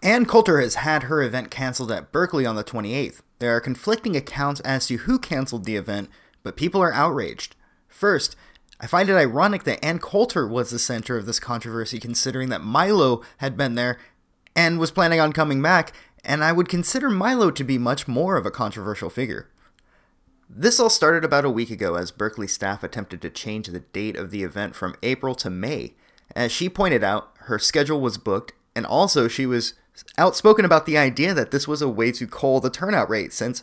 Ann Coulter has had her event cancelled at Berkeley on the 28th. There are conflicting accounts as to who cancelled the event, but people are outraged. First, I find it ironic that Ann Coulter was the center of this controversy, considering that Milo had been there and was planning on coming back, and I would consider Milo to be much more of a controversial figure. This all started about a week ago as Berkeley staff attempted to change the date of the event from April to May. As she pointed out, her schedule was booked, and also she was outspoken about the idea that this was a way to cull the turnout rate since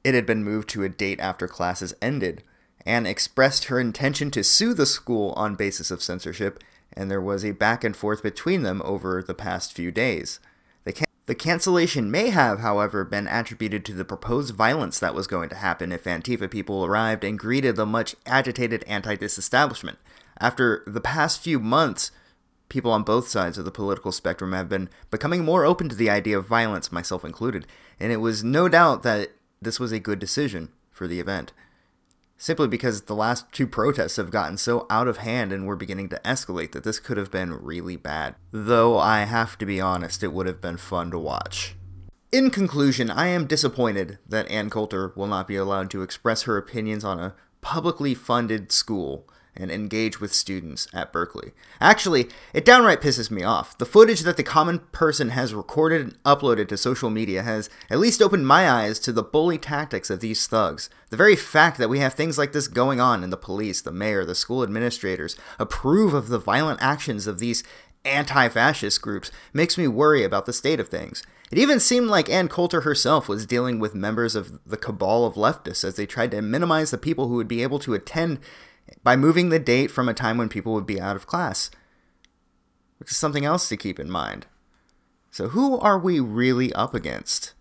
it had been moved to a date after classes ended. Ann expressed her intention to sue the school on basis of censorship, and there was a back and forth between them over the past few days. The cancellation may have, however, been attributed to the proposed violence that was going to happen if Antifa people arrived and greeted the much agitated anti-disestablishment. After the past few months, people on both sides of the political spectrum have been becoming more open to the idea of violence, myself included, and it was no doubt that this was a good decision for the event. Simply because the last two protests have gotten so out of hand and were beginning to escalate that this could have been really bad. Though I have to be honest, it would have been fun to watch. In conclusion, I am disappointed that Ann Coulter will not be allowed to express her opinions on a publicly funded school and engage with students at Berkeley. Actually, it downright pisses me off. The footage that the common person has recorded and uploaded to social media has at least opened my eyes to the bully tactics of these thugs. The very fact that we have things like this going on and the police, the mayor, the school administrators approve of the violent actions of these anti-fascist groups makes me worry about the state of things. It even seemed like Ann Coulter herself was dealing with members of the cabal of leftists as they tried to minimize the people who would be able to attend by moving the date from a time when people would be out of class, which is something else to keep in mind. So who are we really up against?